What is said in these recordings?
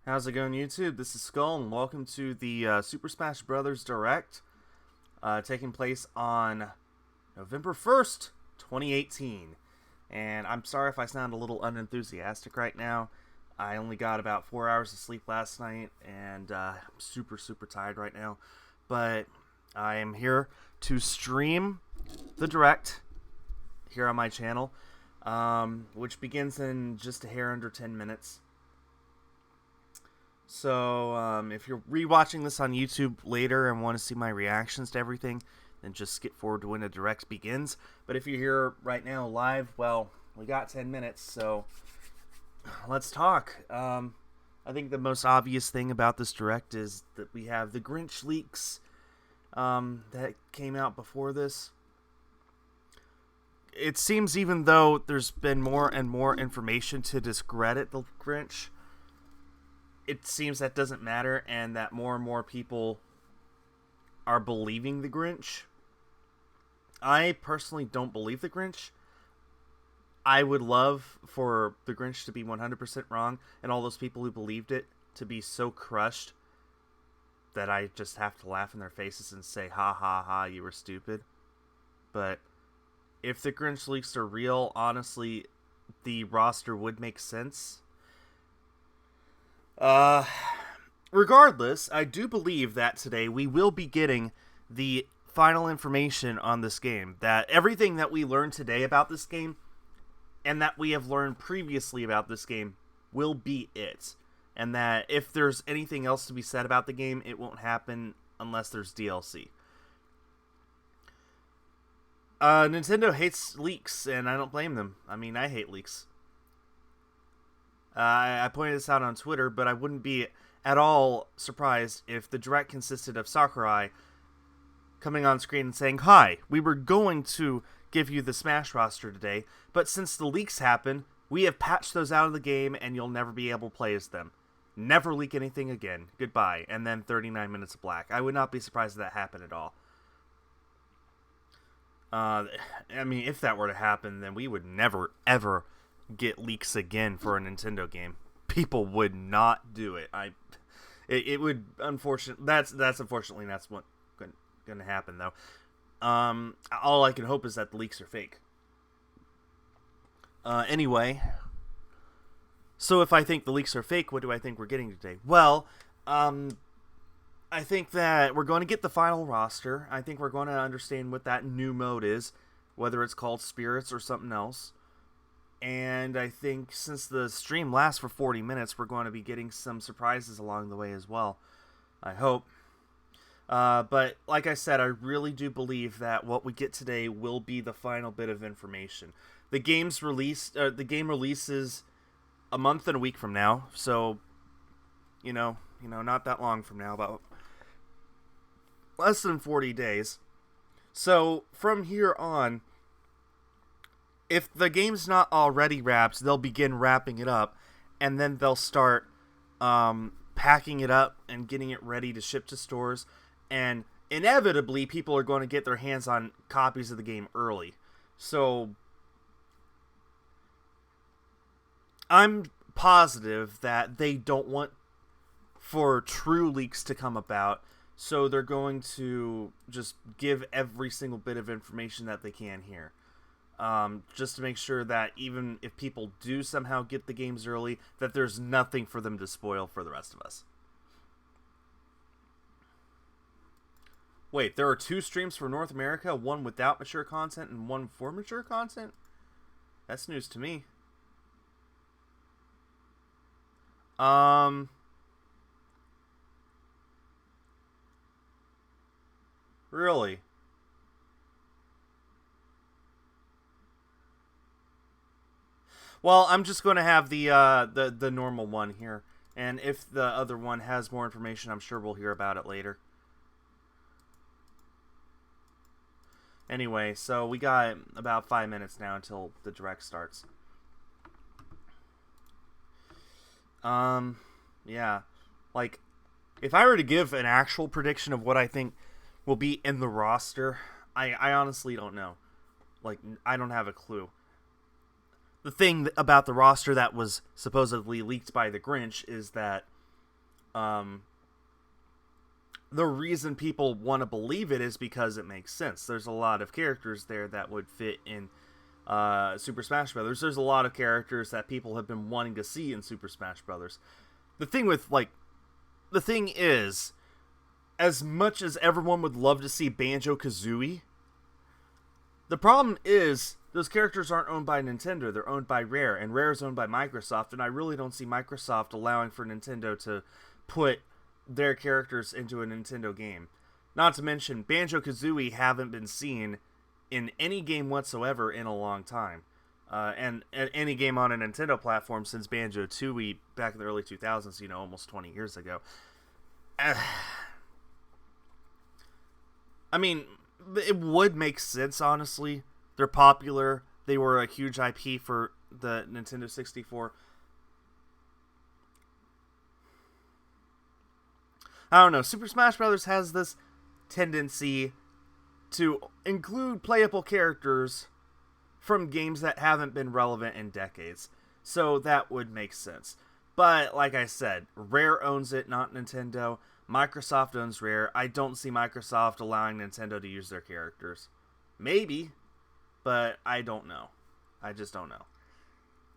How's it going, YouTube? This is Skul, and welcome to the Super Smash Bros. Direct, taking place on November 1st, 2018. And I'm sorry if I sound a little unenthusiastic right now. I only got about 4 hours of sleep last night, and I'm super tired right now. But I am here to stream the Direct here on my channel, which begins in just a hair under 10 minutes. So, if you're rewatching this on YouTube later and want to see my reactions to everything, then just skip forward to when the direct begins. But if you're here right now live, well, we got 10 minutes, so let's talk. I think the most obvious thing about this direct is that we have the Grinch leaks that came out before this. It seems even though there's been more and more information to discredit the Grinch, it seems that doesn't matter, and that more and more people are believing the Grinch. I personally don't believe the Grinch. I would love for the Grinch to be 100% wrong, and all those people who believed it to be so crushed that I just have to laugh in their faces and say, ha ha ha, you were stupid. But if the Grinch leaks are real, honestly, the roster would make sense. Regardless, I do believe that today we will be getting the final information on this game. That everything that we learned today about this game and that we have learned previously about this game will be it. And that if there's anything else to be said about the game, it won't happen unless there's DLC. Nintendo hates leaks, and I don't blame them. I mean, I hate leaks. I pointed this out on Twitter, but I wouldn't be at all surprised if the direct consisted of Sakurai coming on screen and saying, "Hi, we were going to give you the Smash roster today, but since the leaks happen, we have patched those out of the game and you'll never be able to play as them. Never leak anything again. Goodbye." And then 39 minutes of black. I would not be surprised if that happened at all. I mean, if that were to happen, then we would never, ever get leaks again for a Nintendo game. People would not do it. It would, unfortunately, that's unfortunately that's what going to happen though. All I can hope is that the leaks are fake. Anyway, so if I think the leaks are fake, what do I think we're getting today? Well, I think that we're going to get the final roster. I think we're going to understand what that new mode is, whether it's called Spirits or something else. And I think since the stream lasts for 40 minutes, we're going to be getting some surprises along the way as well. I hope. But like I said, I really do believe that what we get today will be the final bit of information. The game releases a month and a week from now, so you know, not that long from now, about less than 40 days. So from here on, if the game's not already wrapped, they'll begin wrapping it up, and then they'll start packing it up and getting it ready to ship to stores, and inevitably people are going to get their hands on copies of the game early. So I'm positive that they don't want for true leaks to come about, so they're going to just give every single bit of information that they can here. Just to make sure that even if people do somehow get the games early, that there's nothing for them to spoil for the rest of us. Wait, there are 2 streams for North America, one without mature content and one for mature content? That's news to me. Really? Well, I'm just going to have the normal one here, and if the other one has more information, I'm sure we'll hear about it later. Anyway, so we got about 5 minutes now until the direct starts. Yeah, like if I were to give an actual prediction of what I think will be in the roster, I honestly don't know. Like, I don't have a clue. The thing about the roster that was supposedly leaked by the Grinch is that the reason people want to believe it is because it makes sense. There's a lot of characters there that would fit in Super Smash Brothers. There's a lot of characters that people have been wanting to see in Super Smash Brothers. The thing is, as much as everyone would love to see Banjo-Kazooie, the problem is those characters aren't owned by Nintendo. They're owned by Rare, and Rare is owned by Microsoft, and I really don't see Microsoft allowing for Nintendo to put their characters into a Nintendo game. Not to mention, Banjo-Kazooie haven't been seen in any game whatsoever in a long time. And any game on a Nintendo platform since Banjo-Tooie back in the early 2000s, almost 20 years ago. I mean, it would make sense, honestly. They're popular. They were a huge IP for the Nintendo 64. I don't know. Super Smash Bros. Has this tendency to include playable characters from games that haven't been relevant in decades. So that would make sense. But, like I said, Rare owns it, not Nintendo. Microsoft owns Rare. I don't see Microsoft allowing Nintendo to use their characters. Maybe, but I don't know. I just don't know.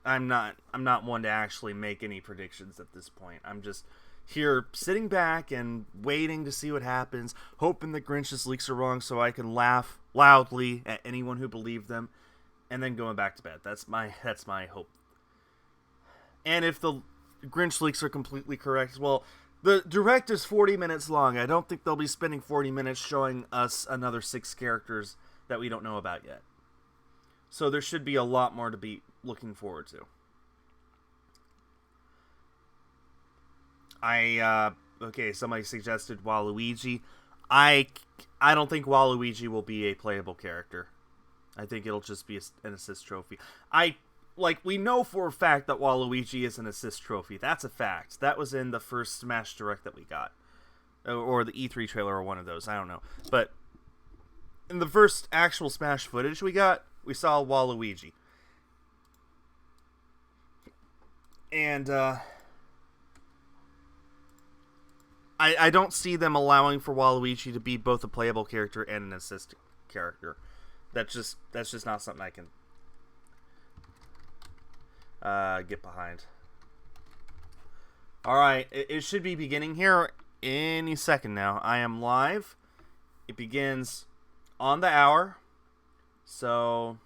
I'm not one to actually make any predictions at this point. I'm just here sitting back and waiting to see what happens, hoping the Grinch's leaks are wrong so I can laugh loudly at anyone who believed them, and then going back to bed. That's my hope. And if the Grinch leaks are completely correct, well, the Direct is 40 minutes long. I don't think they'll be spending 40 minutes showing us another 6 characters that we don't know about yet. So there should be a lot more to be looking forward to. Okay, somebody suggested Waluigi. I don't think Waluigi will be a playable character. I think it'll just be an assist trophy. We know for a fact that Waluigi is an assist trophy. That's a fact. That was in the first Smash Direct that we got. Or the E3 trailer or one of those. I don't know. But in the first actual Smash footage we got, we saw Waluigi. And, I don't see them allowing for Waluigi to be both a playable character and an assist character. That's just not something I can get behind. Alright, it should be beginning here any second now. I am live. It begins on the hour. So,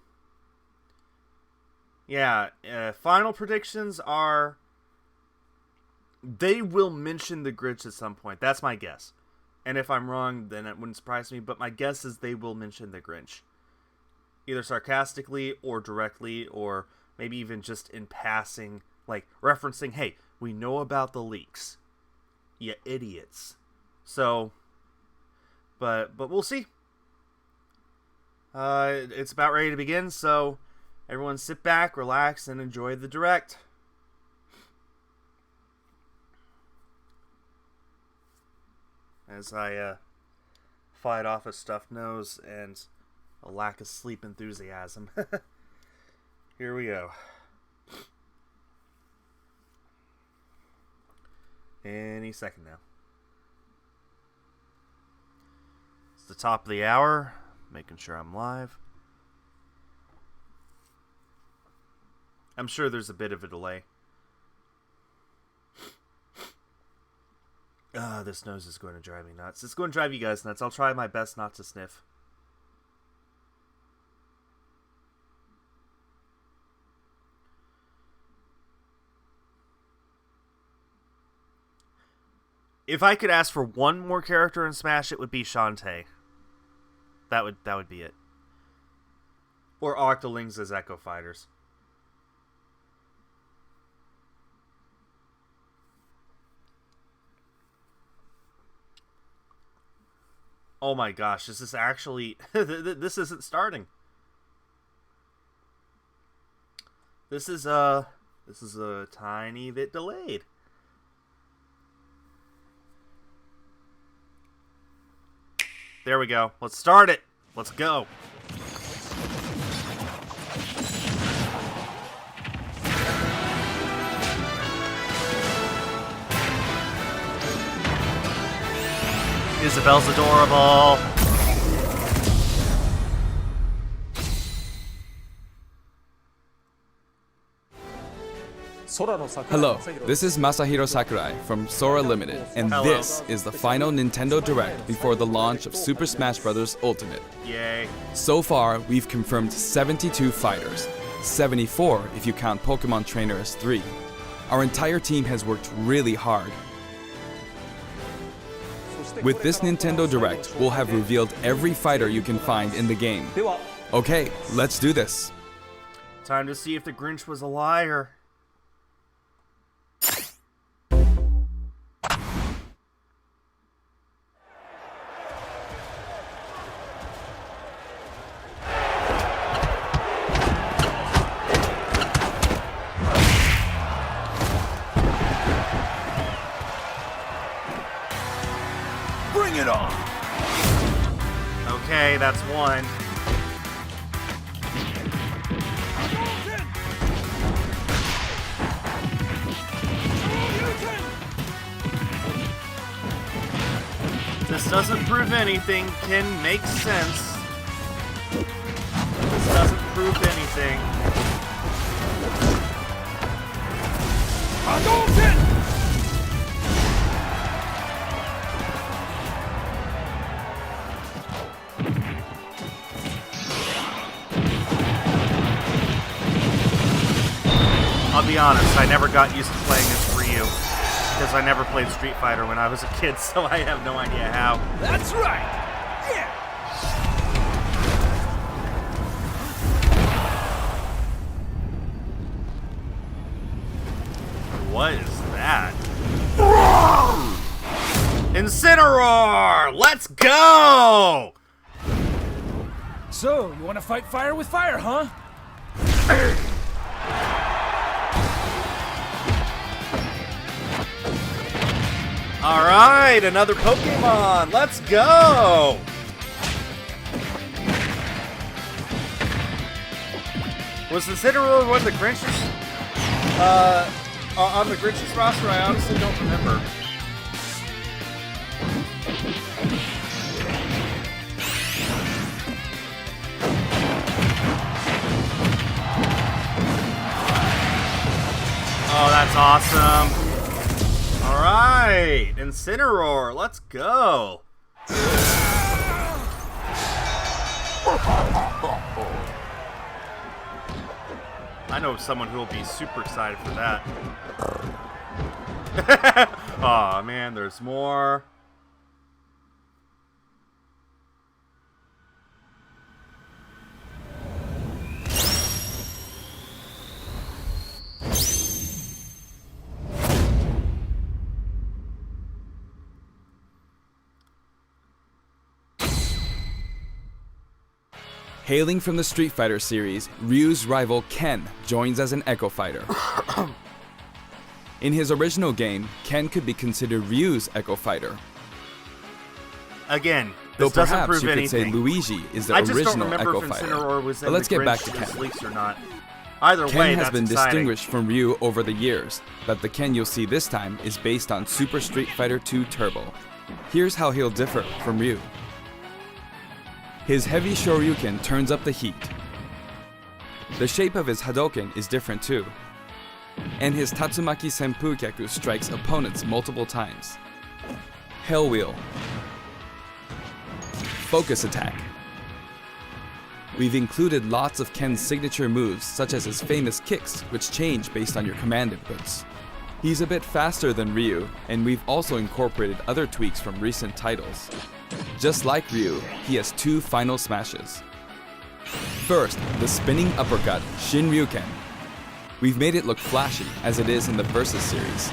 yeah, final predictions are they will mention the Grinch at some point. That's my guess. And if I'm wrong, then it wouldn't surprise me. But my guess is they will mention the Grinch. Either sarcastically or directly, or maybe even just in passing, like referencing, hey, we know about the leaks. You idiots. So, but we'll see. It's about ready to begin, so everyone sit back, relax, and enjoy the Direct. As I fight off a stuffed nose and a lack of sleep enthusiasm. Here we go. Any second now. It's the top of the hour. Making sure I'm live. I'm sure there's a bit of a delay. This nose is going to drive me nuts. It's going to drive you guys nuts. I'll try my best not to sniff. If I could ask for one more character in Smash, it would be Shantae. That would be it. Or Octolings as Echo Fighters. Oh my gosh, this is actually... this isn't starting. This is a tiny bit delayed. There we go. Let's start it. Let's go. Isabel's adorable. Hello, this is Masahiro Sakurai from Sora Limited, and Hello. this is the final Nintendo Direct before the launch of Super Smash Bros. Ultimate. Yay. So far, we've confirmed 72 fighters, 74 if you count Pokemon Trainer as 3. Our entire team has worked really hard. With this Nintendo Direct, we'll have revealed every fighter you can find in the game. Okay, let's do this. Time to see if the Grinch was a liar. Bring it on! Okay, that's one. This doesn't prove anything. Ken makes sense. This doesn't prove anything. I'll be honest, I never got used to playing as Ryu. Because I never played Street Fighter when I was a kid, so I have no idea how. That's right! Yeah! What is that? Incineroar! Let's go! So, you want to fight fire with fire, huh? Alright, another Pokemon! Let's go! Was Incineroar one of the Grinch's? On the Grinch's roster? I honestly don't remember. Oh, that's awesome. Alright, Incineroar, let's go. I know someone who will be super excited for that. Aw, man, there's more. Hailing from the Street Fighter series, Ryu's rival Ken joins as an Echo Fighter. In his original game, Ken could be considered Ryu's Echo Fighter. Again, Though this doesn't perhaps prove you could anything. say Luigi is the I just don't original remember Echo if Fighter. Incineroar was in But let's the get back to Grinch's Ken. leaks or not. Either way, Ken has that's been exciting. distinguished from Ryu over the years, but the Ken you'll see this time is based on Super Street Fighter II Turbo. Here's how he'll differ from Ryu. His heavy Shoryuken turns up the heat. The shape of his Hadouken is different too. And his Tatsumaki Senpukyaku strikes opponents multiple times. Hell Wheel. Focus Attack. We've included lots of Ken's signature moves, such as his famous kicks, which change based on your command inputs. He's a bit faster than Ryu, and we've also incorporated other tweaks from recent titles. Just like Ryu, he has two final smashes. First, the spinning uppercut, Shinryuken. We've made it look flashy, as it is in the Versus series.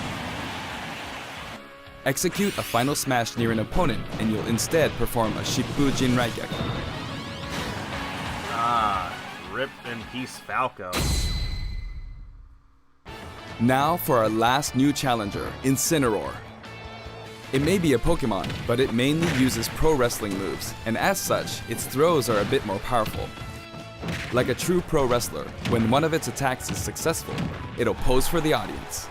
Execute a final smash near an opponent, and you'll instead perform a Shippu Jinraikyaku. Ah, rip in peace, Falco. Now for our last new challenger, Incineroar. It may be a Pokemon, but it mainly uses pro wrestling moves, and as such, its throws are a bit more powerful. Like a true pro wrestler, when one of its attacks is successful, it'll pose for the audience.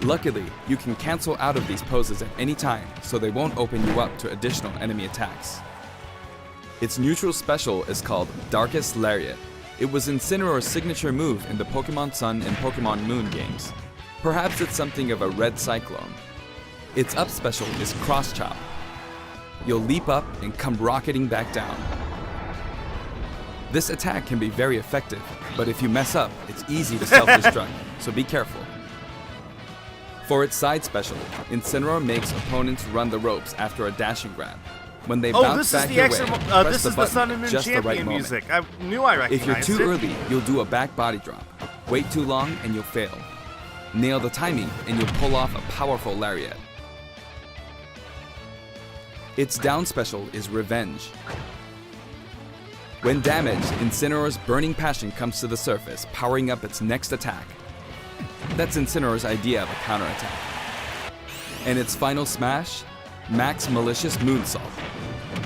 Luckily, you can cancel out of these poses at any time, so they won't open you up to additional enemy attacks. Its neutral special is called Darkest Lariat. It was Incineroar's signature move in the Pokemon Sun and Pokemon Moon games. Perhaps it's something of a red cyclone. Its up special is Cross Chop. You'll leap up and come rocketing back down. This attack can be very effective, but if you mess up, it's easy to self-destruct, so be careful. For its side special, Incineroar makes opponents run the ropes after a dashing grab. When they bounce back your way, press this the is the button Sun and at Moon just the right Champion moment. music. I knew I recognized If you're too it. early, you'll do a back body drop. Wait too long and you'll fail. Nail the timing and you'll pull off a powerful lariat. Its down special is Revenge. When damaged, Incineroar's Burning Passion comes to the surface, powering up its next attack. That's Incineroar's idea of a counterattack. And its final smash, Max Malicious Moonsault.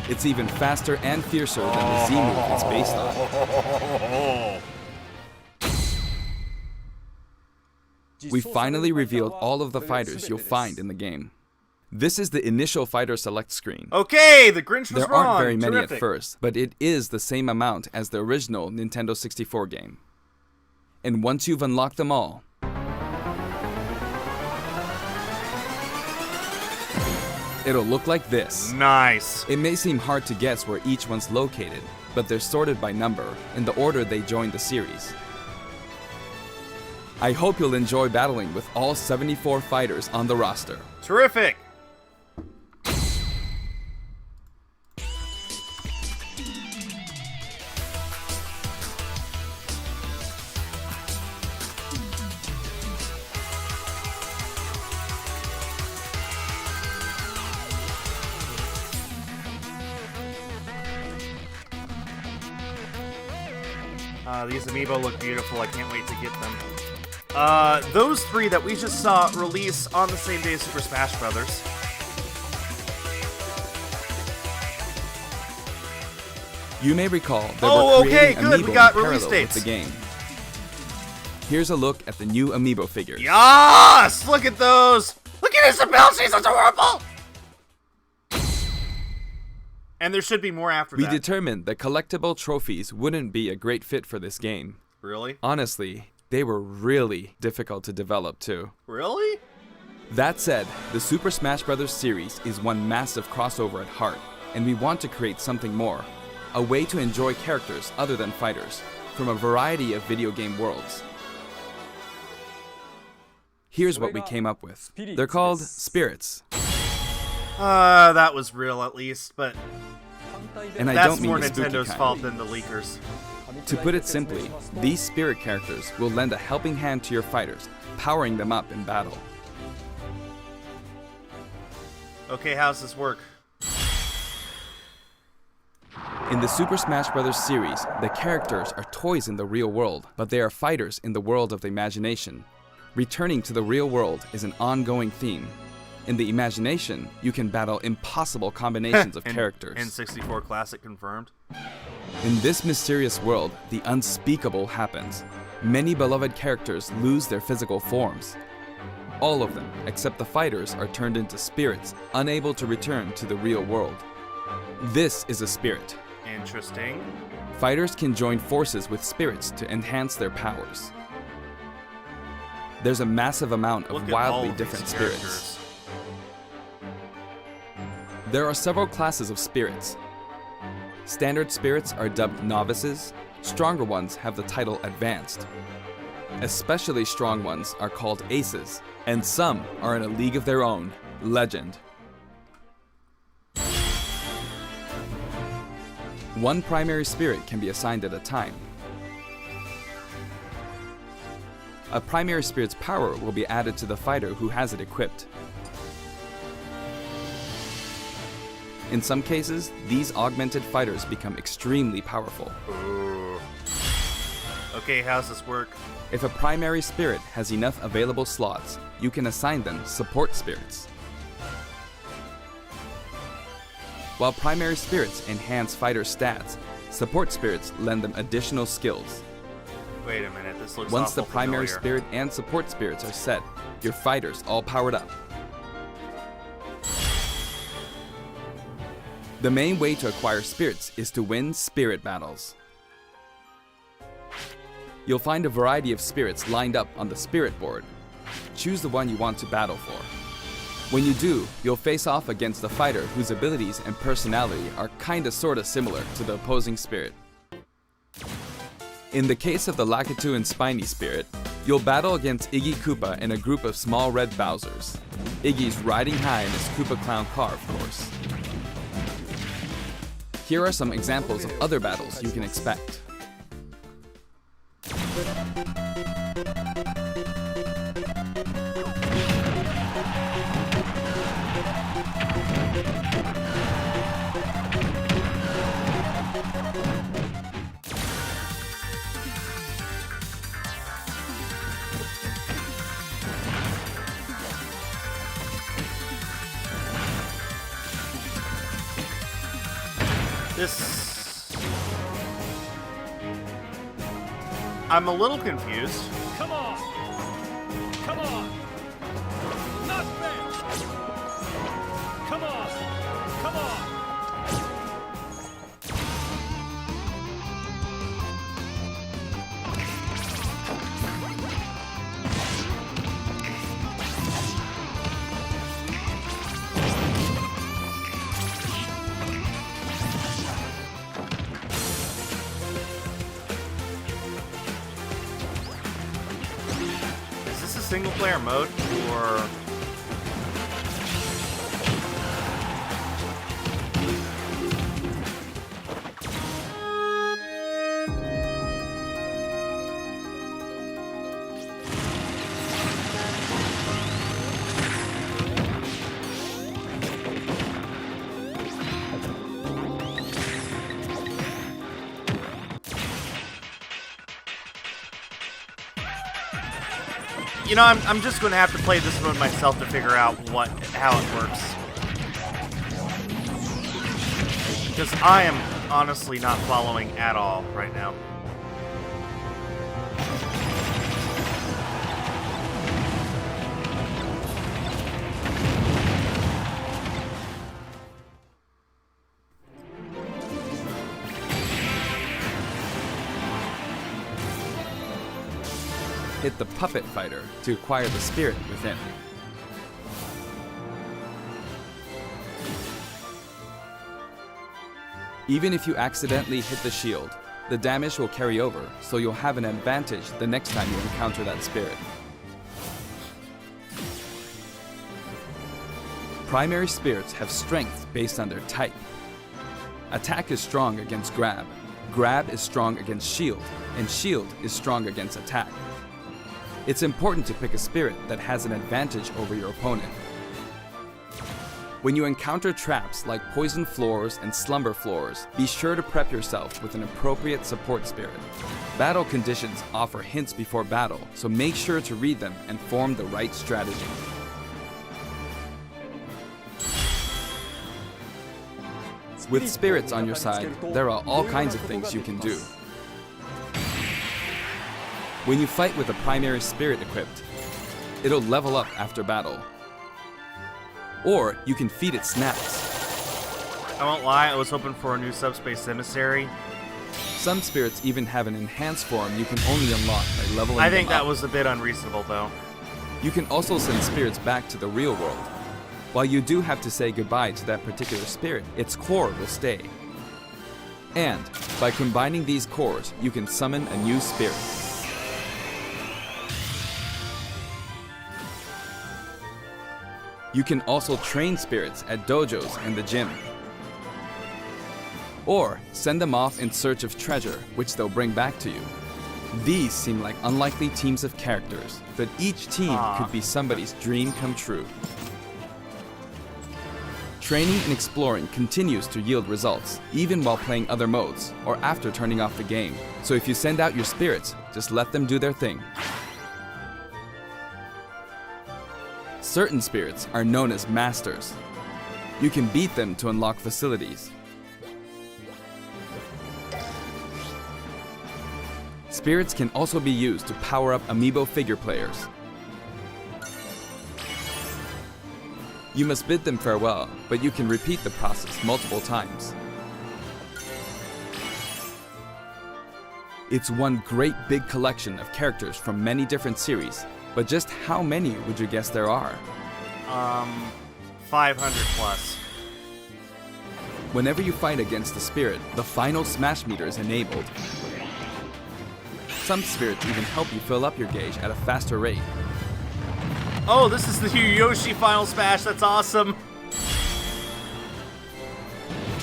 It's even faster and fiercer than the Z move it's based on. We finally revealed all of the fighters you'll find in the game. This is the initial fighter select screen. Okay, the Grinch was There wrong. aren't very many Terrific. at first, but it is the same amount as the original Nintendo 64 game. And once you've unlocked them all, it'll look like this. Nice. It may seem hard to guess where each one's located, but they're sorted by number, in the order they joined the series. I hope you'll enjoy battling with all 74 fighters on the roster. Terrific. These Amiibo look beautiful. I can't wait to get them. Those three that we just saw release on the same day as Super Smash Brothers. You may recall that Oh, we're okay, creating good. Amiibo We got in release parallel dates. with the game. Here's a look at the new Amiibo figures. Yes! Look at those! Look at his abilities! She's adorable! And there should be more after We that. determined that collectible trophies wouldn't be a great fit for this game. Really? Honestly, they were really difficult to develop too. Really? That said, the Super Smash Bros. Series is one massive crossover at heart, and we want to create something more. A way to enjoy characters other than fighters, from a variety of video game worlds. Here's what we came up with. They're called Spirits. That was real at least, but And I that's don't mean more the spooky Nintendo's kind. fault than the leakers. To put it simply, these spirit characters will lend a helping hand to your fighters, powering them up in battle. Okay, how's this work? In the Super Smash Bros. Series, the characters are toys in the real world, but they are fighters in the world of the imagination. Returning to the real world is an ongoing theme. In the imagination, you can battle impossible combinations of characters. N64 Classic confirmed. In this mysterious world, the unspeakable happens. Many beloved characters lose their physical forms. All of them, except the fighters, are turned into spirits, unable to return to the real world. This is a spirit. Interesting. Fighters can join forces with spirits to enhance their powers. There's a massive amount Look of at all wildly of different these spirits. characters. There are several classes of spirits. Standard spirits are dubbed novices. Stronger ones have the title advanced. Especially strong ones are called aces, and some are in a league of their own, legend. One primary spirit can be assigned at a time. A primary spirit's power will be added to the fighter who has it equipped. In some cases, these augmented fighters become extremely powerful. Ooh. Okay, how's this work? If a primary spirit has enough available slots, you can assign them support spirits. While primary spirits enhance fighter stats, support spirits lend them additional skills. Wait a minute, this looks Once the awful primary familiar. spirit and support spirits are set, your fighters all powered up. The main way to acquire spirits is to win spirit battles. You'll find a variety of spirits lined up on the spirit board. Choose the one you want to battle for. When you do, you'll face off against a fighter whose abilities and personality are kinda sorta similar to the opposing spirit. In the case of the Lakitu and Spiny spirit, you'll battle against Iggy Koopa and a group of small red Bowsers. Iggy's riding high in his Koopa Clown car, of course. Here are some examples of other battles you can expect. I'm a little confused. Come on! Come on! Not fair! Come on! Come on! Single player mode or you know, I'm just going to have to play this mode myself to figure out how it works. Because I am honestly not following at all right now. Hit the Puppet Fighter to acquire the spirit within. Even if you accidentally hit the shield, the damage will carry over, so you'll have an advantage the next time you encounter that spirit. Primary spirits have strength based on their type. Attack is strong against grab, grab is strong against shield, and shield is strong against attack. It's important to pick a spirit that has an advantage over your opponent. When you encounter traps like poison floors and slumber floors, be sure to prep yourself with an appropriate support spirit. Battle conditions offer hints before battle, so make sure to read them and form the right strategy. With spirits on your side, there are all kinds of things you can do. When you fight with a primary spirit equipped, it'll level up after battle. Or you can feed it snacks. I won't lie, I was hoping for a new Subspace Emissary. Some spirits even have an enhanced form you can only unlock by leveling them up. I think that was a bit unreasonable though. You can also send spirits back to the real world. While you do have to say goodbye to that particular spirit, its core will stay. And by combining these cores, you can summon a new spirit. You can also train spirits at dojos and the gym. Or send them off in search of treasure, which they'll bring back to you. These seem like unlikely teams of characters, but each team could be somebody's dream come true. Training and exploring continues to yield results, even while playing other modes, or after turning off the game. So if you send out your spirits, just let them do their thing. Certain spirits are known as masters. You can beat them to unlock facilities. Spirits can also be used to power up Amiibo figure players. You must bid them farewell, but you can repeat the process multiple times. It's one great big collection of characters from many different series, but just how many would you guess there are? 500 plus. Whenever you fight against the spirit, the final smash meter is enabled. Some spirits even help you fill up your gauge at a faster rate. Oh, this is the Yoshi Final Smash. That's awesome.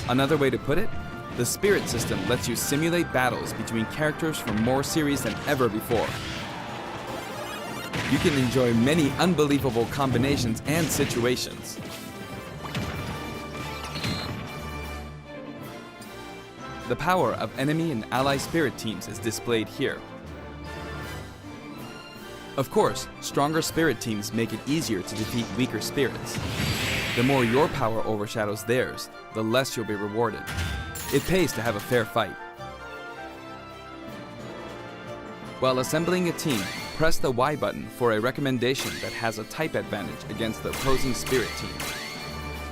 Another way to put it, the spirit system lets you simulate battles between characters from more series than ever before. You can enjoy many unbelievable combinations and situations. The power of enemy and ally spirit teams is displayed here. Of course, stronger spirit teams make it easier to defeat weaker spirits. The more your power overshadows theirs, the less you'll be rewarded. It pays to have a fair fight. While assembling a team, press the Y button for a recommendation that has a type advantage against the opposing spirit team.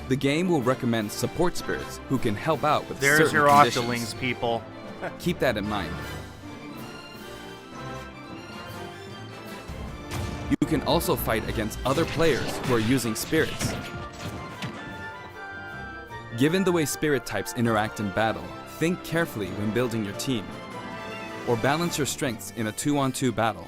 The game will recommend support spirits who can help out with certain There's your conditions. Octolings, people. Keep that in mind. You can also fight against other players who are using spirits. Given the way spirit types interact in battle, think carefully when building your team, or balance your strengths in a 2-on-2 battle.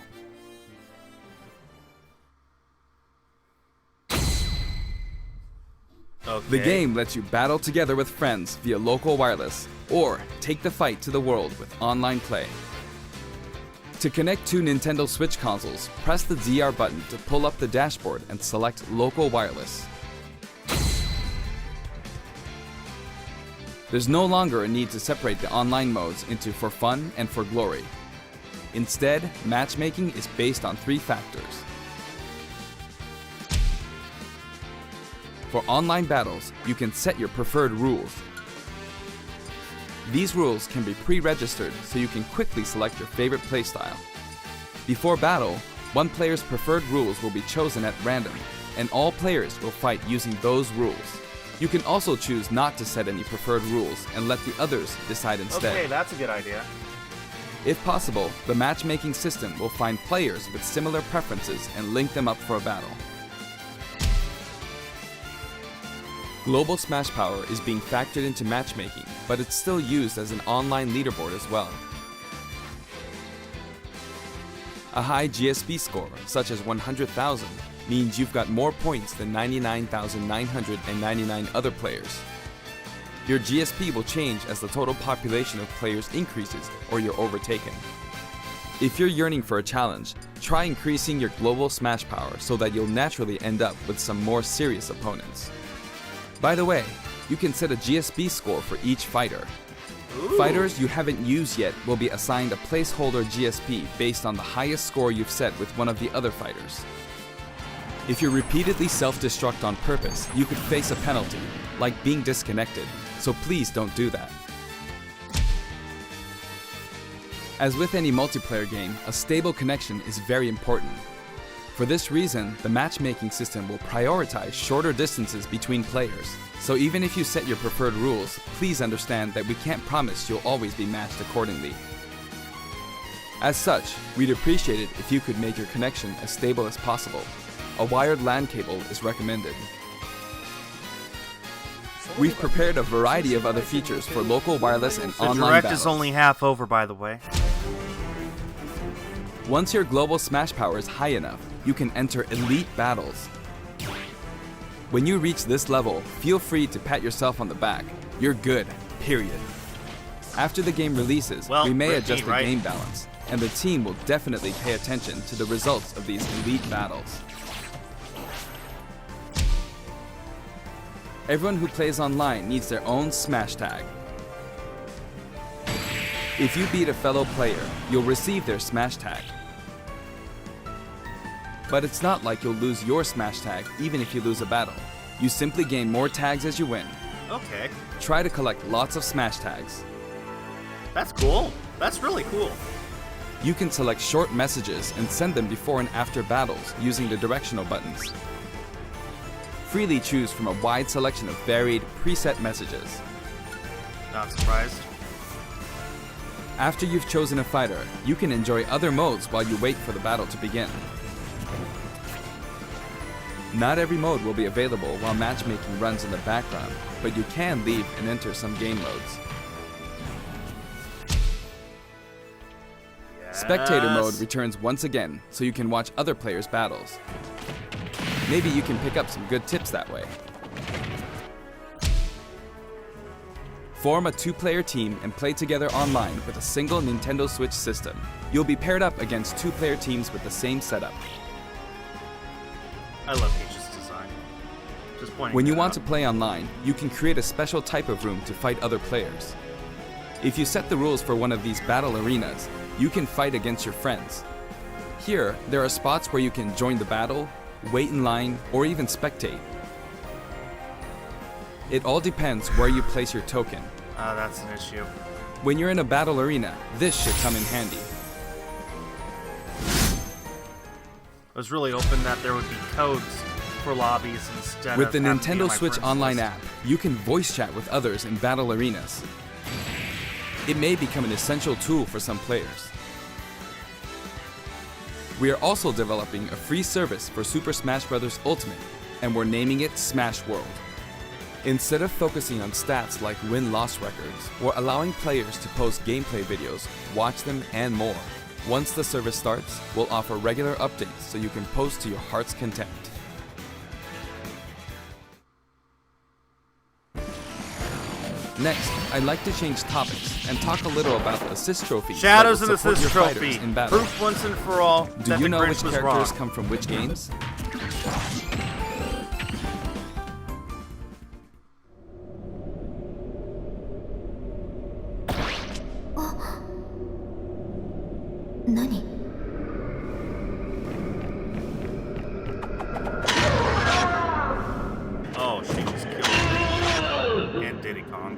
Okay. The game lets you battle together with friends via local wireless, or take the fight to the world with online play. To connect two Nintendo Switch consoles, press the DR button to pull up the dashboard and select local wireless. There's no longer a need to separate the online modes into for fun and for glory. Instead, matchmaking is based on 3 factors. For online battles, you can set your preferred rules. These rules can be pre-registered so you can quickly select your favorite playstyle. Before battle, one player's preferred rules will be chosen at random, and all players will fight using those rules. You can also choose not to set any preferred rules and let the others decide instead. Okay, that's a good idea. If possible, the matchmaking system will find players with similar preferences and link them up for a battle. Global Smash Power is being factored into matchmaking, but it's still used as an online leaderboard as well. A high GSP score, such as 100,000, means you've got more points than 99,999 other players. Your GSP will change as the total population of players increases or you're overtaken. If you're yearning for a challenge, try increasing your global Smash Power so that you'll naturally end up with some more serious opponents. By the way, you can set a GSP score for each fighter. Ooh. Fighters you haven't used yet will be assigned a placeholder GSP based on the highest score you've set with one of the other fighters. If you repeatedly self-destruct on purpose, you could face a penalty, like being disconnected, so please don't do that. As with any multiplayer game, a stable connection is very important. For this reason, the matchmaking system will prioritize shorter distances between players. So even if you set your preferred rules, please understand that we can't promise you'll always be matched accordingly. As such, we'd appreciate it if you could make your connection as stable as possible. A wired LAN cable is recommended. We've prepared a variety of other features for local wireless and The online direct battles. is only half over, by the way. Once your global Smash Power is high enough, you can enter elite battles. When you reach this level, feel free to pat yourself on the back. You're good, period. After the game releases, Well, we may Brittany, adjust the right? game balance, and the team will definitely pay attention to the results of these elite battles. Everyone who plays online needs their own Smash Tag. If you beat a fellow player, you'll receive their Smash Tag. But it's not like you'll lose your Smash Tag even if you lose a battle. You simply gain more tags as you win. Okay. Try to collect lots of Smash Tags. That's cool. That's really cool. You can select short messages and send them before and after battles using the directional buttons. freely choose from a wide selection of varied, preset messages. Not surprised. After you've chosen a fighter, you can enjoy other modes while you wait for the battle to begin. Not every mode will be available while matchmaking runs in the background, but you can leave and enter some game modes. Spectator mode returns once again, so you can watch other players' battles. Maybe you can pick up some good tips that way. Form a 2-player team and play together online with a single Nintendo Switch system. You'll be paired up against 2-player teams with the same setup. I love Peach's design. Just pointing When you that want out. to play online, you can create a special type of room to fight other players. If you set the rules for one of these battle arenas, you can fight against your friends. Here, there are spots where you can join the battle, wait in line, or even spectate. It all depends where you place your token. That's an issue. When you're in a battle arena, this should come in handy. I was really hoping that there would be codes for lobbies instead With of the having to be Nintendo on my Switch friends Online list. app, you can voice chat with others in battle arenas. It may become an essential tool for some players. We are also developing a free service for Super Smash Bros. Ultimate, and we're naming it Smash World. Instead of focusing on stats like win-loss records, or allowing players to post gameplay videos, watch them, and more, once the service starts, we'll offer regular updates so you can post to your heart's content. Next, I'd like to change topics and talk a little about assist trophies. Shadows that and will support assist your trophy. fighters in battle. Proof once and for all Do that you the know Grinch which was characters wrong. come from which games? Nani? Oh, she just killed me. And Diddy Kong.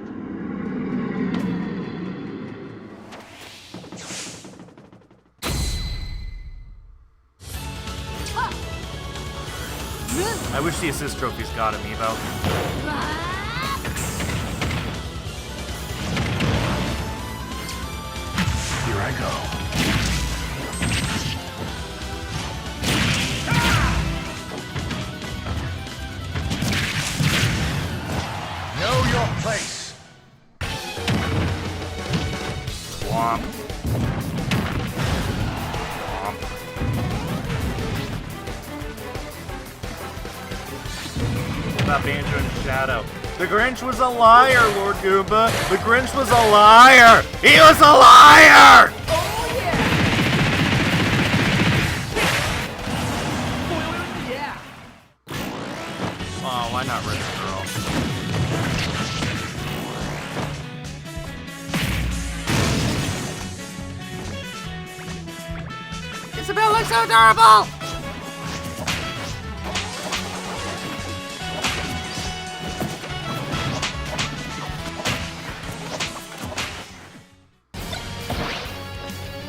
I wish the assist trophies got Amiibo. Here I go. Know your place. Womp. Womp. What about Banjo and Shadow? The Grinch was a liar, Lord Goomba. The Grinch was a liar. He was a liar. Oh, why not Red Girl? Isabel looks so adorable!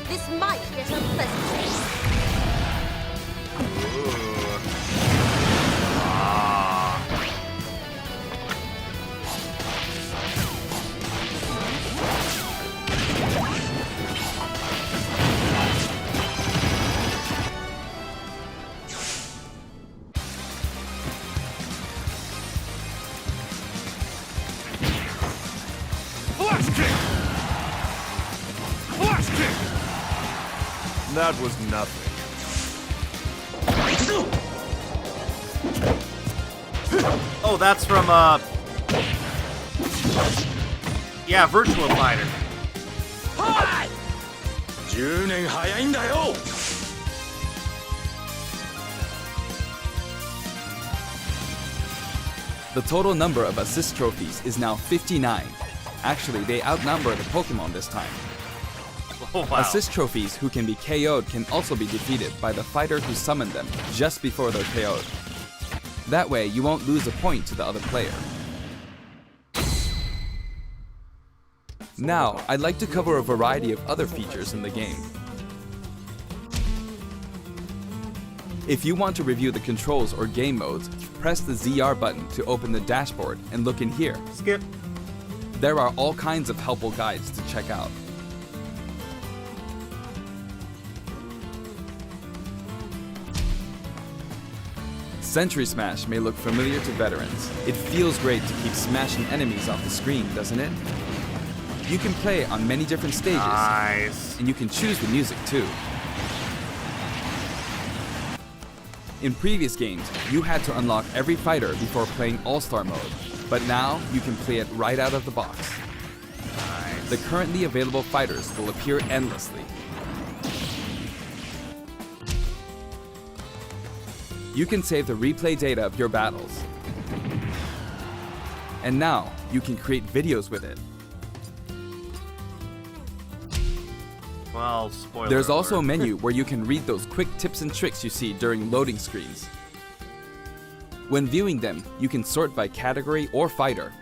This might be a pleasant taste. Flash kick. Flash kick. That was nothing. Oh, that's from, yeah, Virtual Fighter. 10年早いんだよ。 The total number of assist trophies is now 59. Actually, they outnumber the Pokemon this time. Oh, wow. Assist trophies who can be KO'd can also be defeated by the fighter who summoned them just before they're KO'd. That way, you won't lose a point to the other player. Now, I'd like to cover a variety of other features in the game. If you want to review the controls or game modes, press the ZR button to open the dashboard and look in here. Skip. There are all kinds of helpful guides to check out. Century Smash may look familiar to veterans. It feels great to keep smashing enemies off the screen, doesn't it? You can play on many different stages, Nice. and you can choose the music too. In previous games, you had to unlock every fighter before playing All-Star mode, but now you can play it right out of the box. Nice. The currently available fighters will appear endlessly. You can save the replay data of your battles. And now, you can create videos with it. Well, spoiler There's also a alert. menu where you can read those quick tips and tricks you see during loading screens. When viewing them, you can sort by category or fighter.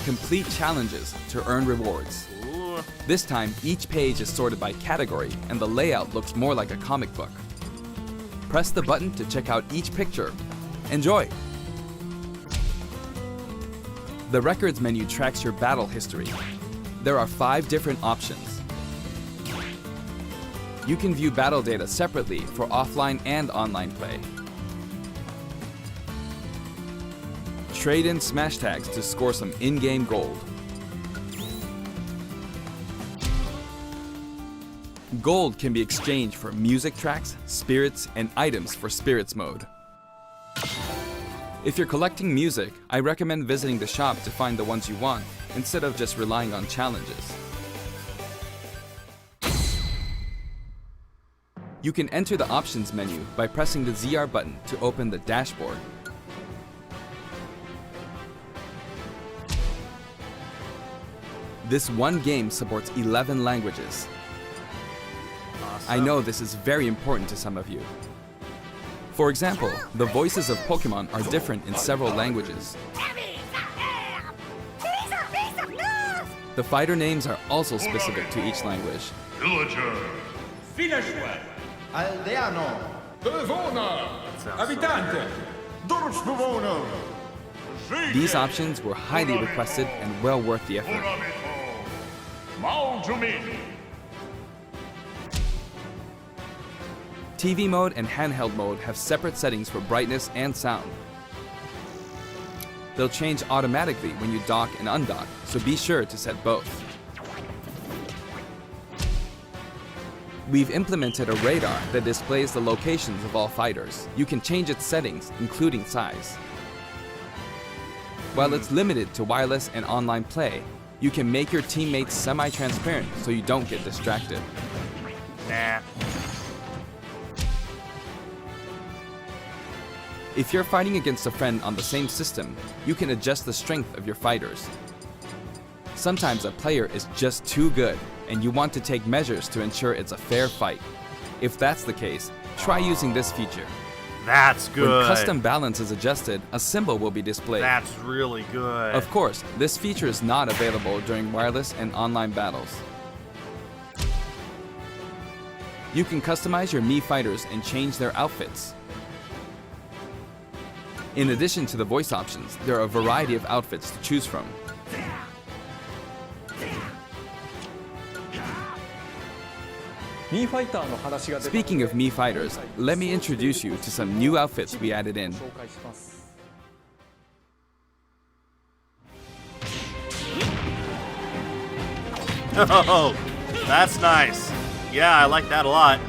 Complete challenges to earn rewards. Ooh. This time, each page is sorted by category and the layout looks more like a comic book. Press the button to check out each picture. Enjoy! The records menu tracks your battle history. There are 5 different options. You can view battle data separately for offline and online play. Trade in smash tags to score some in-game gold. Gold can be exchanged for music tracks, spirits, and items for spirits mode. If you're collecting music, I recommend visiting the shop to find the ones you want, instead of just relying on challenges. You can enter the options menu by pressing the ZR button to open the dashboard. This one game supports 11 languages. I know this is very important to some of you. For example, the voices of Pokemon are different in several languages. The fighter names are also specific to each language. Villager. Villageois. Aldeano. Devona. Abitante. Dorfbewohner. These options were highly requested and well worth the effort. Maljumin. TV mode and handheld mode have separate settings for brightness and sound. They'll change automatically when you dock and undock, so be sure to set both. We've implemented a radar that displays the locations of all fighters. You can change its settings, including size. While it's limited to wireless and online play, you can make your teammates semi-transparent so you don't get distracted. Nah. If you're fighting against a friend on the same system, you can adjust the strength of your fighters. Sometimes a player is just too good, and you want to take measures to ensure it's a fair fight. If that's the case, try using this feature. That's good. When custom balance is adjusted, a symbol will be displayed. That's really good. Of course, this feature is not available during wireless and online battles. You can customize your Mii fighters and change their outfits. In addition to the voice options, there are a variety of outfits to choose from. Speaking of Mii fighters, let me introduce you to some new outfits we added in. Oh, that's nice. Yeah, I like that a lot.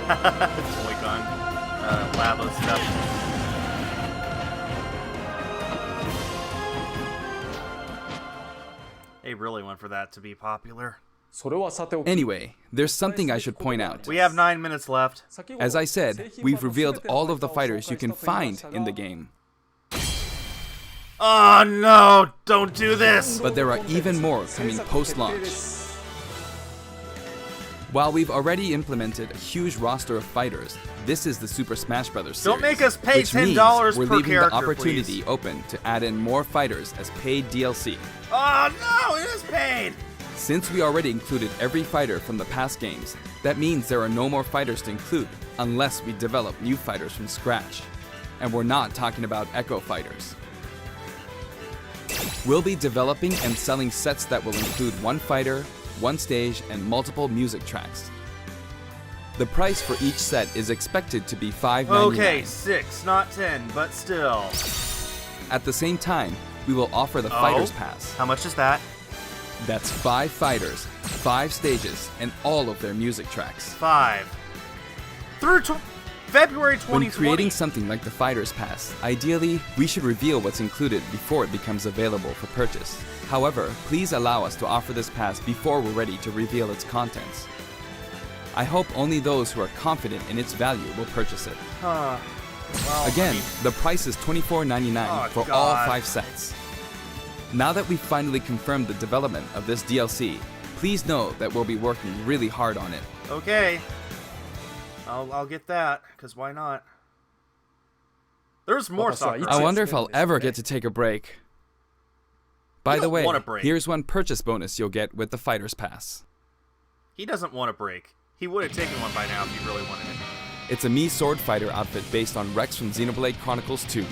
Joy-Con, lava stuff. They really went for that to be popular. それはさておき Anyway, there's something I should point out. We have 9 minutes left. As I said, we've revealed all of the fighters you can find in the game. Oh no, don't do this! But there are even more coming post-launch. While we've already implemented a huge roster of fighters, this is the Super Smash Bros. Series. Don't make us pay which means $10 we're per leaving character, the opportunity please. open to add in more fighters as paid DLC. Oh no, it is paid! Since we already included every fighter from the past games, that means there are no more fighters to include unless we develop new fighters from scratch. And we're not talking about Echo fighters. We'll be developing and selling sets that will include one fighter, one stage, and multiple music tracks. The price for each set is expected to be $5.99. Okay, 6, not 10, but still. At the same time, we will offer the Fighters Pass. How much is that? That's 5 fighters, 5 stages, and all of their music tracks. 5. Through February 2020. When creating something like the Fighters Pass, ideally, we should reveal what's included before it becomes available for purchase. However, please allow us to offer this pass before we're ready to reveal its contents. I hope only those who are confident in its value will purchase it. Huh. Well, Again, the price is $24.99 Oh, for God. all 5 sets. Now that we've finally confirmed the development of this DLC, please know that we'll be working really hard on it. Okay. I'll get that, because why not? There's more soccer. I wonder if I'll ever get to take a break. By You the don't way, want a break. here's one purchase bonus you'll get with the Fighters Pass. He doesn't want a break. He would have taken one by now if he really wanted it. It's a Mii Sword Fighter outfit based on Rex from Xenoblade Chronicles 2.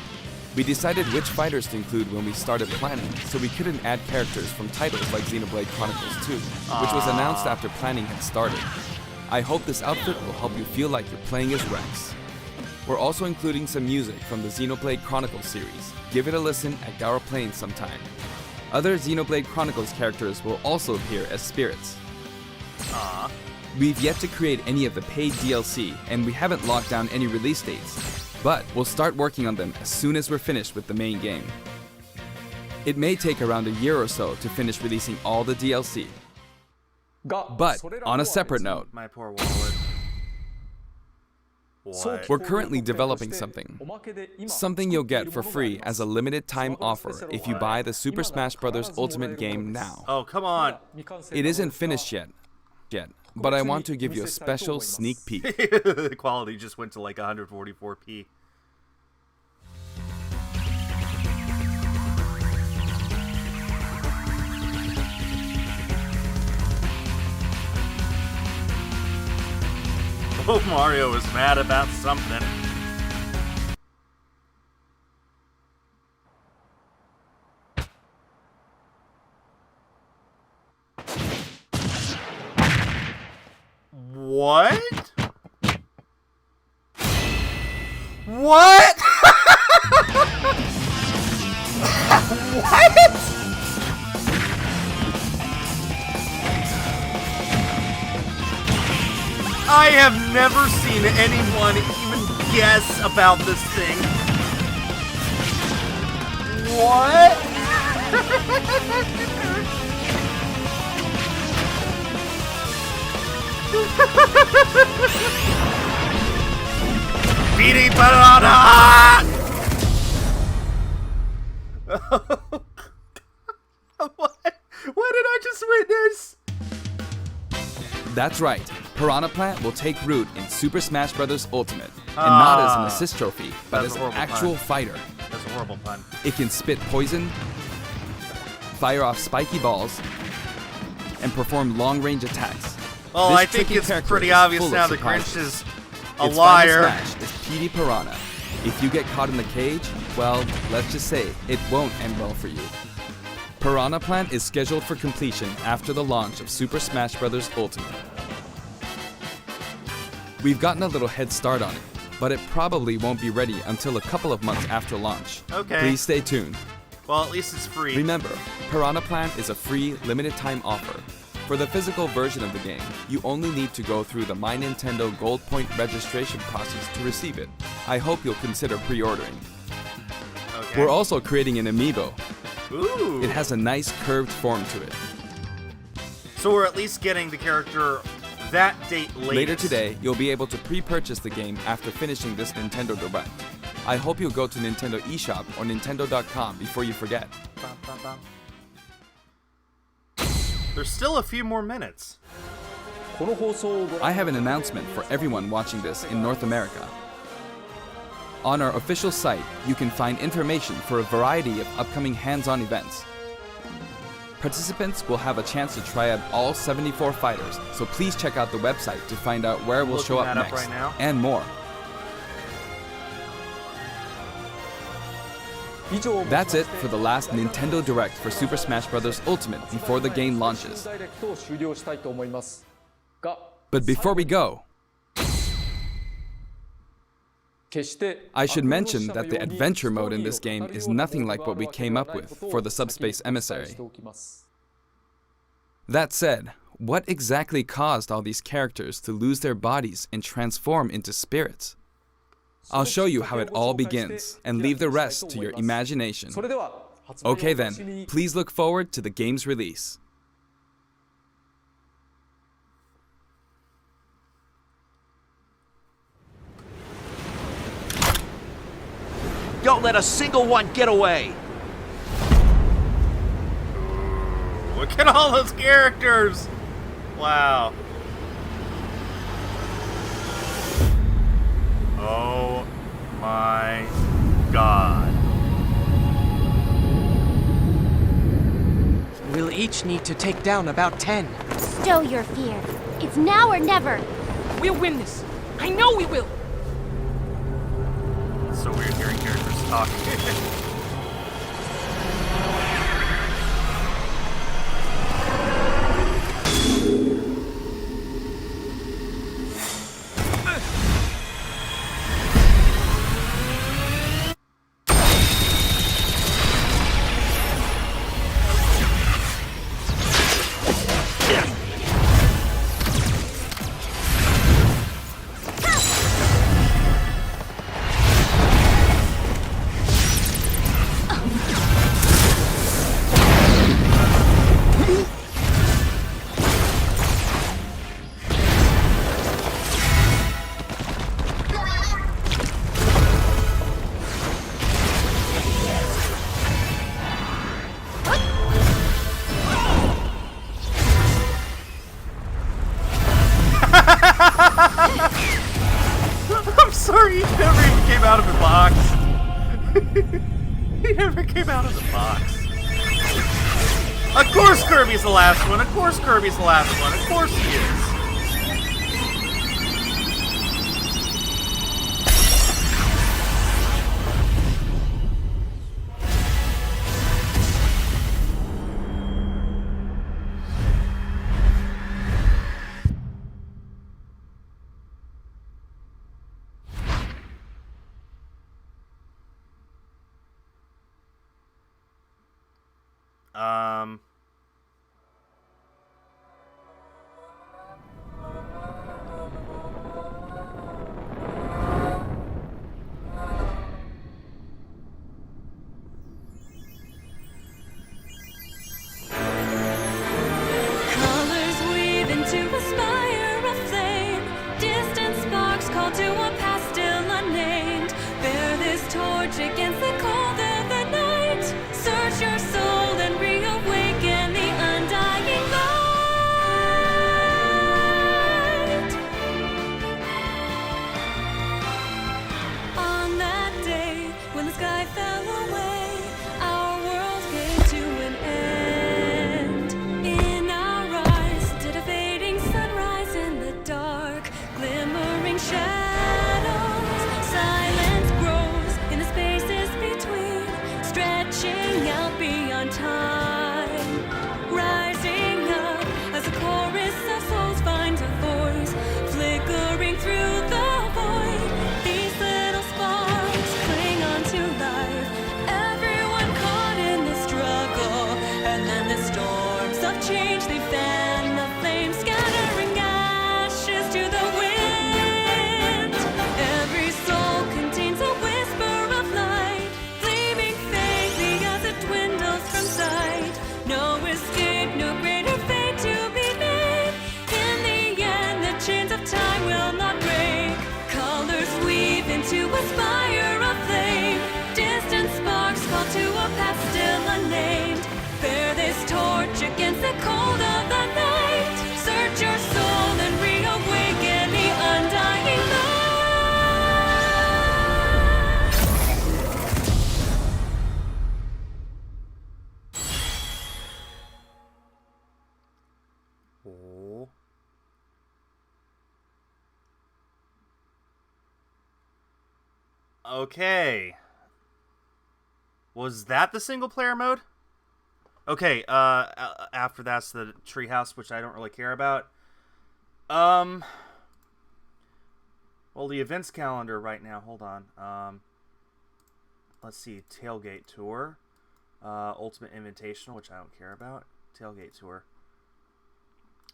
We decided which fighters to include when we started planning, so we couldn't add characters from titles like Xenoblade Chronicles 2, which was announced after planning had started. I hope this outfit will help you feel like you're playing as Rex. We're also including some music from the Xenoblade Chronicles series. Give it a listen at Gower Plains sometime. Other Xenoblade Chronicles characters will also appear as spirits. We've yet to create any of the paid DLC, and we haven't locked down any release dates. But we'll start working on them as soon as we're finished with the main game. It may take around a year or so to finish releasing all the DLC. But on a separate note, My poor wallet. What? we're currently developing something. Something you'll get for free as a limited time offer if you buy the Super Smash Bros. Ultimate game now. Oh, come on. It isn't finished yet, but I want to give you a special sneak peek. The quality just went to like 144p. Oh, Mario is mad about something. What? What? What? I have never seen anyone even guess about this thing. What? Beanie Banana! What did I just witness? That's right, Piranha Plant will take root in Super Smash Bros. Ultimate, and not as an assist trophy, but That's as a an horrible actual pun. fighter. That's a horrible pun. It can spit poison, fire off spiky balls, and perform long-range attacks. Well, This I think tricky it's character pretty is obvious full now of that surprises. Grinch is a Its liar. final smash is Petey Piranha. If you get caught in the cage, well, let's just say it won't end well for you. Piranha Plant is scheduled for completion after the launch of Super Smash Bros. Ultimate. We've gotten a little head start on it, but it probably won't be ready until a couple of months after launch. Okay. Please stay tuned. Well, at least it's free. Remember, Piranha Plant is a free, limited time offer. For the physical version of the game, you only need to go through the My Nintendo Gold Point registration process to receive it. I hope you'll consider pre-ordering. Okay. We're also creating an Amiibo. Ooh. It has a nice curved form to it. So we're at least getting the character that date Later today, you'll be able to pre-purchase the game after finishing this Nintendo Direct. I hope you'll go to Nintendo eShop or Nintendo.com before you forget. There's still a few more minutes. I have an announcement for everyone watching this in North America. On our official site, you can find information for a variety of upcoming hands-on events. Participants will have a chance to try out all 74 fighters, so please check out the website to find out where we'll show up next, right now. and more. That's it for the last Nintendo Direct for Super Smash Bros. Ultimate before the game launches. But before we go, I should mention that the adventure mode in this game is nothing like what we came up with for the Subspace Emissary. That said, what exactly caused all these characters to lose their bodies and transform into spirits? I'll show you how it all begins, and leave the rest to your imagination. Okay then, please look forward to the game's release. Don't let a single one get away! Look at all those characters! Wow. Oh my god. We'll each need to take down about 10. Stow your fear. It's now or never. We'll win this. I know we will. It's so weird hearing characters talking. I'm sorry, he never even came out of the box. He never came out of the box. Of course Kirby's the last one. Of course Kirby's the last one. Of course he is. Colors weave into a spire of flame. Distant sparks call to a past still unnamed. Bear this torch against the cold of the night. Search your soul and reawaken the undying light. On that day, when the sky fell away, our world came to an end. In our eyes did a fading sunrise in the dark, glimmering shadows. Silence grows in the spaces between, stretching out beyond time. Rising up as a chorus of souls finds a voice, flickering through the void. These little sparks cling on to life, everyone caught in the struggle. And then the storms of change, they fan the flames, scattering ashes to the wind. Every soul contains a whisper of light, gleaming faintly as it dwindles from sight. Okay. Was that the single player mode? Okay, after that's the treehouse, which I don't really care about. Well, the events calendar right now, hold on. Let's see, Tailgate Tour. Ultimate Invitational, which I don't care about. Tailgate Tour.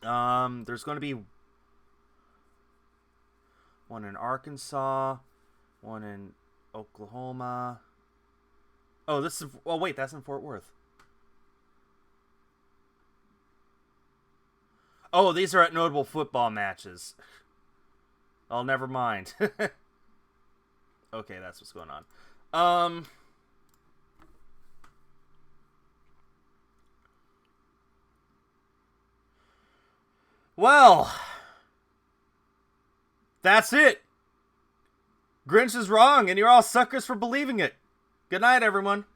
There's going to be one in Arkansas, one in Oklahoma. Oh, this is... Oh, wait, that's in Fort Worth. Oh, these are at notable football matches. Oh, never mind. Okay, that's what's going on. Well, that's it. Grinch is wrong, and you're all suckers for believing it. Good night, everyone.